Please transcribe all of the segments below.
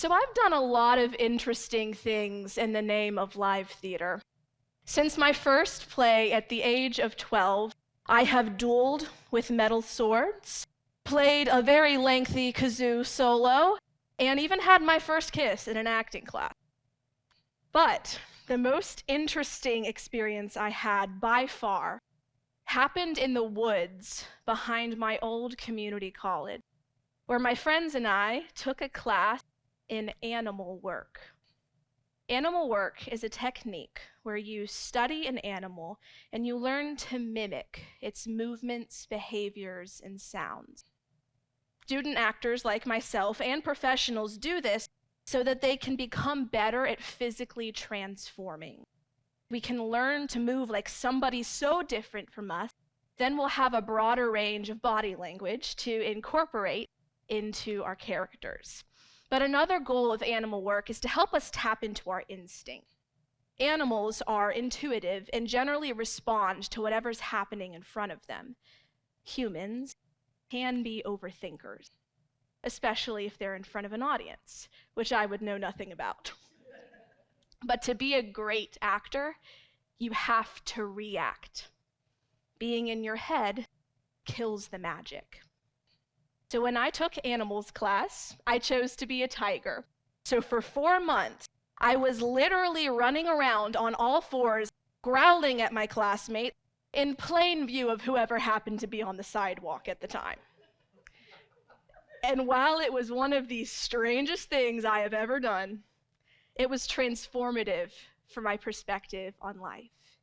So I've done a lot of interesting things in the name of live theater. Since my first play at the age of 12, I have dueled with metal swords, played a very lengthy kazoo solo, and even had my first kiss in an acting class. But the most interesting experience I had by far happened in the woods behind my old community college, where my friends and I took a class in animal work. Animal work is a technique where you study an animal and you learn to mimic its movements, behaviors, and sounds. Student actors like myself and professionals do this so that they can become better at physically transforming. We can learn to move like somebody so different from us, then we'll have a broader range of body language to incorporate into our characters. But another goal of animal work is to help us tap into our instinct. Animals are intuitive and generally respond to whatever's happening in front of them. Humans can be overthinkers, especially if they're in front of an audience, which I would know nothing about. But to be a great actor, you have to react. Being in your head kills the magic. So when I took animals class, I chose to be a tiger. So for 4 months, I was literally running around on all fours, growling at my classmates in plain view of whoever happened to be on the sidewalk at the time. And while it was one of the strangest things I have ever done, it was transformative for my perspective on life.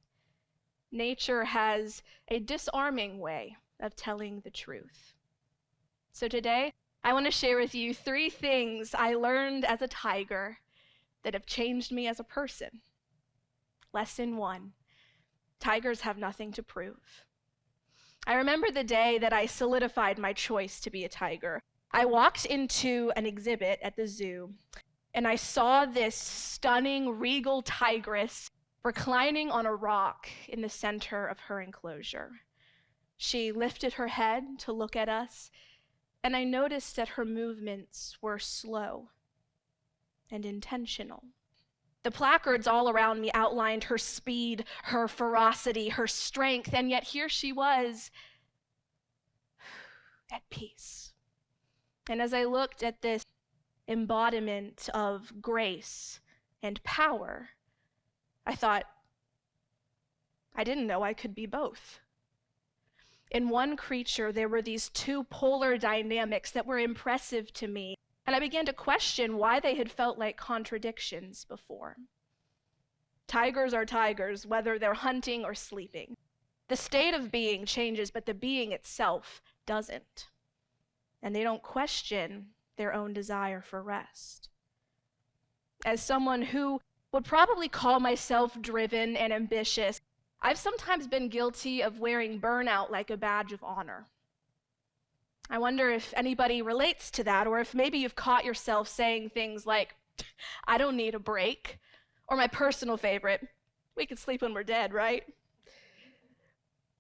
Nature has a disarming way of telling the truth. So today, I want to share with you 3 things I learned as a tiger that have changed me as a person. Lesson 1, tigers have nothing to prove. I remember the day that I solidified my choice to be a tiger. I walked into an exhibit at the zoo, and I saw this stunning, regal tigress reclining on a rock in the center of her enclosure. She lifted her head to look at us, and I noticed that her movements were slow and intentional. The placards all around me outlined her speed, her ferocity, her strength, and yet here she was at peace. And as I looked at this embodiment of grace and power, I thought, I didn't know I could be both. In one creature, there were these 2 polar dynamics that were impressive to me, and I began to question why they had felt like contradictions before. Tigers are tigers, whether they're hunting or sleeping. The state of being changes, but the being itself doesn't. And they don't question their own desire for rest. As someone who would probably call myself driven and ambitious, I've sometimes been guilty of wearing burnout like a badge of honor. I wonder if anybody relates to that, or if maybe you've caught yourself saying things like, I don't need a break, or my personal favorite, we could sleep when we're dead, right?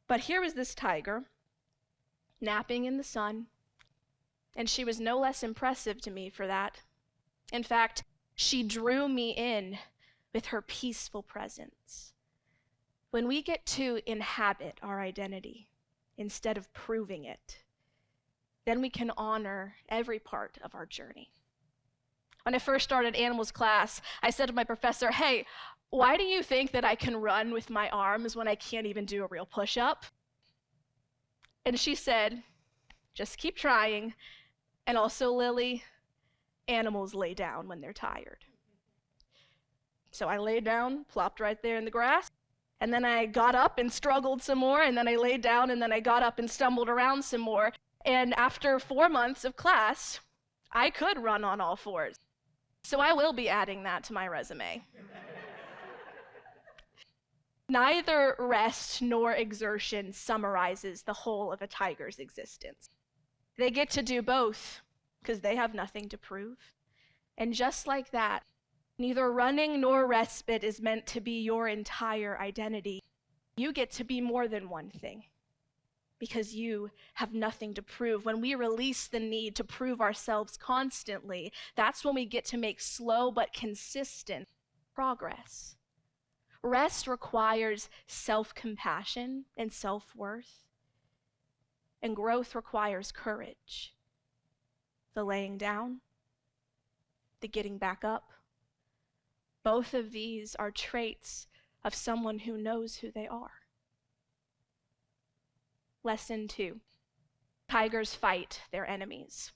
But here was this tiger, napping in the sun, and she was no less impressive to me for that. In fact, she drew me in with her peaceful presence. When we get to inhabit our identity instead of proving it, then we can honor every part of our journey. When I first started animals class, I said to my professor, hey, why do you think that I can run with my arms when I can't even do a real push-up? And she said, just keep trying. And also, Lily, animals lay down when they're tired. So I laid down, plopped right there in the grass, and then I got up and struggled some more, and then I laid down, and then I got up and stumbled around some more. And after 4 months of class, I could run on all fours. So I will be adding that to my resume. Neither rest nor exertion summarizes the whole of a tiger's existence. They get to do both because they have nothing to prove. And just like that, neither running nor respite is meant to be your entire identity. You get to be more than one thing. because you have nothing to prove. When we release the need to prove ourselves constantly, that's when we get to make slow but consistent progress. Rest requires self-compassion and self-worth, and growth requires courage. The laying down, the getting back up. Both of these are traits of someone who knows who they are. Lesson 2. Tigers fight their enemies.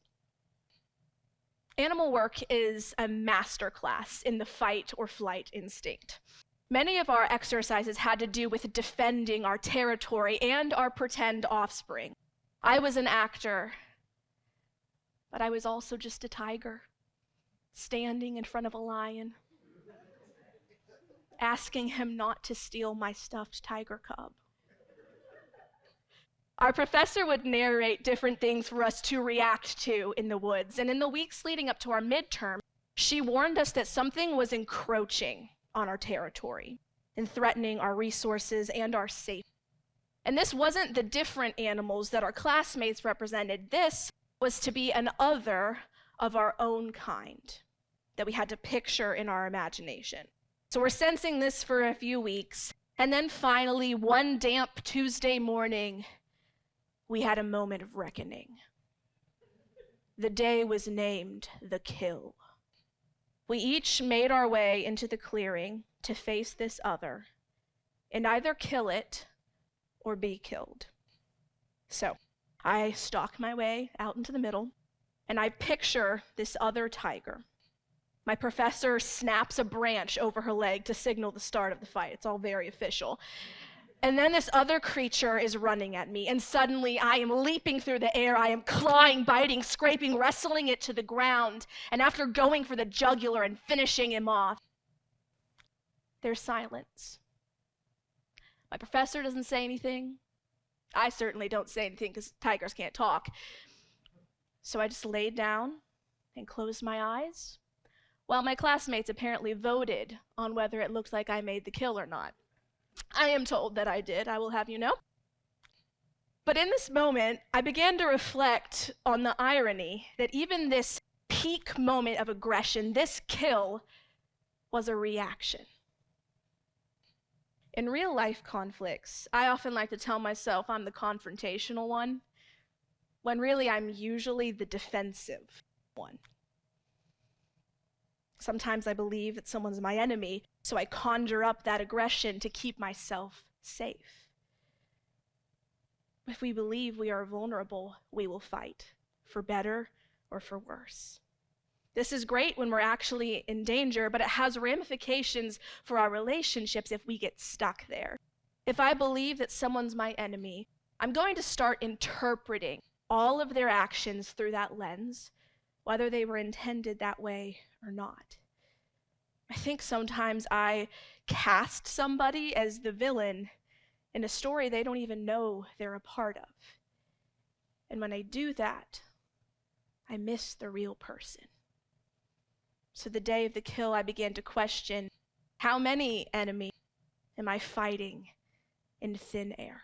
Animal work is a masterclass in the fight or flight instinct. Many of our exercises had to do with defending our territory and our pretend offspring. I was an actor, but I was also just a tiger, standing in front of a lion, asking him not to steal my stuffed tiger cub. Our professor would narrate different things for us to react to in the woods, and in the weeks leading up to our midterm, she warned us that something was encroaching on our territory and threatening our resources and our safety. And this wasn't the different animals that our classmates represented. This was to be an other of our own kind that we had to picture in our imagination. So we're sensing this for a few weeks, and then finally, one damp Tuesday morning, we had a moment of reckoning. The day was named the kill. We each made our way into the clearing to face this other and either kill it or be killed. So I stalk my way out into the middle, and I picture this other tiger. My professor snaps a branch over her leg to signal the start of the fight. It's all very official. And then this other creature is running at me, and suddenly I am leaping through the air. I am clawing, biting, scraping, wrestling it to the ground. And after going for the jugular and finishing him off, there's silence. My professor doesn't say anything. I certainly don't say anything because tigers can't talk. So I just laid down and closed my eyes, while my classmates apparently voted on whether it looked like I made the kill or not. I am told that I did, I will have you know. But in this moment, I began to reflect on the irony that even this peak moment of aggression, this kill, was a reaction. In real life conflicts, I often like to tell myself I'm the confrontational one, when really I'm usually the defensive one. Sometimes I believe that someone's my enemy, so I conjure up that aggression to keep myself safe. If we believe we are vulnerable, we will fight, for better or for worse. This is great when we're actually in danger, but it has ramifications for our relationships if we get stuck there. If I believe that someone's my enemy, I'm going to start interpreting all of their actions through that lens, whether they were intended that way or not. I think sometimes I cast somebody as the villain in a story they don't even know they're a part of. And when I do that, I miss the real person. So the day of the kill, I began to question, how many enemies am I fighting in thin air?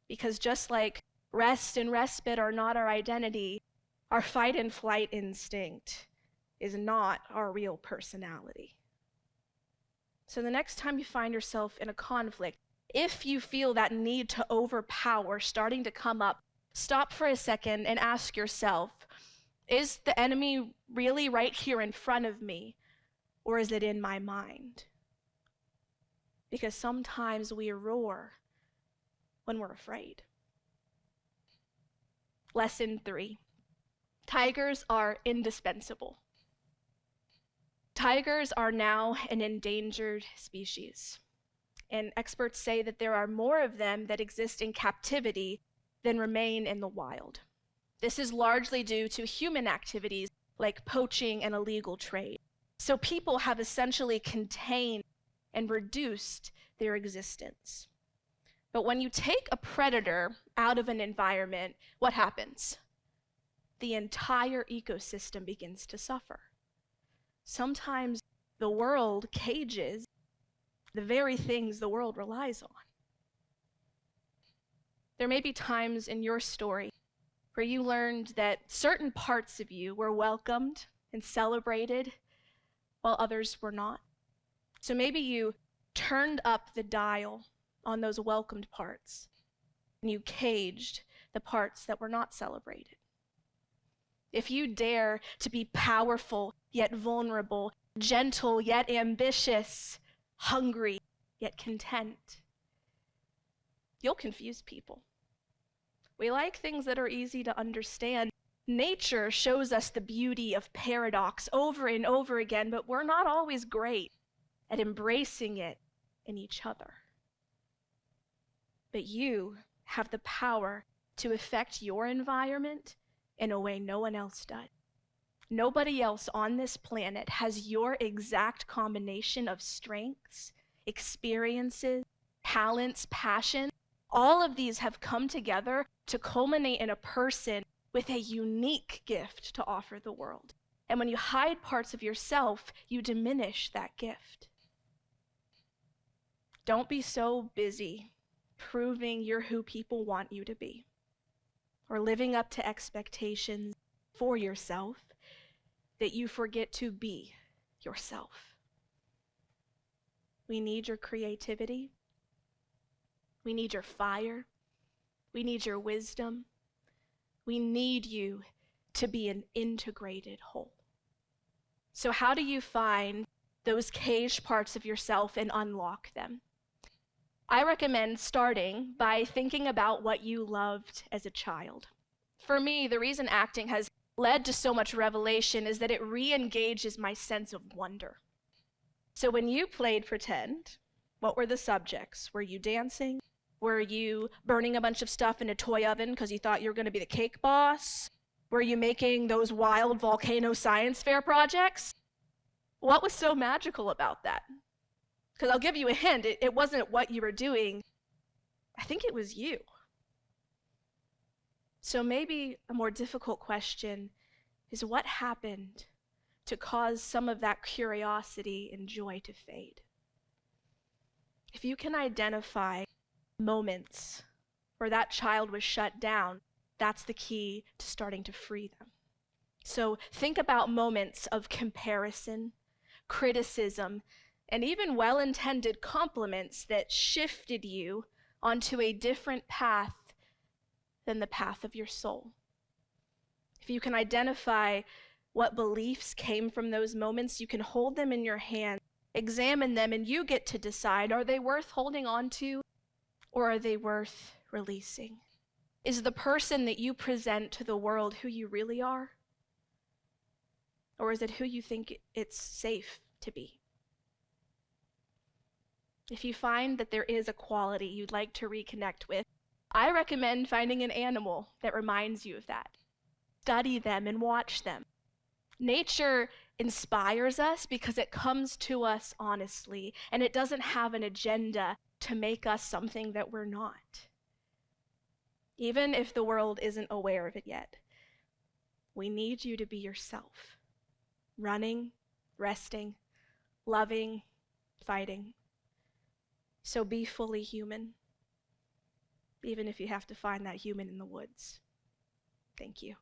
Because just like rest and respite are not our identity, our fight and flight instinct is not our real personality. So the next time you find yourself in a conflict, if you feel that need to overpower starting to come up, stop for a second and ask yourself, is the enemy really right here in front of me, or is it in my mind? Because sometimes we roar when we're afraid. Lesson 3. Tigers are indispensable. Tigers are now an endangered species, and experts say that there are more of them that exist in captivity than remain in the wild. This is largely due to human activities like poaching and illegal trade. So people have essentially contained and reduced their existence. But when you take a predator out of an environment, what happens? The entire ecosystem begins to suffer. Sometimes the world cages the very things the world relies on. There may be times in your story where you learned that certain parts of you were welcomed and celebrated while others were not. So maybe you turned up the dial on those welcomed parts and you caged the parts that were not celebrated. If you dare to be powerful yet vulnerable, gentle yet ambitious, hungry yet content, you'll confuse people. We like things that are easy to understand. Nature shows us the beauty of paradox over and over again, but we're not always great at embracing it in each other. But you have the power to affect your environment in a way no one else does. Nobody else on this planet has your exact combination of strengths, experiences, talents, passions. All of these have come together to culminate in a person with a unique gift to offer the world. And when you hide parts of yourself, you diminish that gift. Don't be so busy proving you're who people want you to be, or living up to expectations for yourself, that you forget to be yourself. We need your creativity. We need your fire. We need your wisdom. We need you to be an integrated whole. So how do you find those caged parts of yourself and unlock them? I recommend starting by thinking about what you loved as a child. For me, the reason acting has led to so much revelation is that it re-engages my sense of wonder. So when you played pretend, what were the subjects? Were you dancing? Were you burning a bunch of stuff in a toy oven because you thought you were going to be the cake boss? Were you making those wild volcano science fair projects? What was so magical about that? Because I'll give you a hint, it wasn't what you were doing. I think it was you. So maybe a more difficult question is, what happened to cause some of that curiosity and joy to fade? If you can identify moments where that child was shut down, that's the key to starting to free them. So think about moments of comparison, criticism, and even well-intended compliments that shifted you onto a different path than the path of your soul. If you can identify what beliefs came from those moments, you can hold them in your hand, examine them, and you get to decide, are they worth holding on to, or are they worth releasing? Is the person that you present to the world who you really are? Or is it who you think it's safe to be? If you find that there is a quality you'd like to reconnect with, I recommend finding an animal that reminds you of that. Study them and watch them. Nature inspires us because it comes to us honestly, and it doesn't have an agenda to make us something that we're not. Even if the world isn't aware of it yet, we need you to be yourself. Running, resting, loving, fighting. So be fully human, even if you have to find that human in the woods. Thank you.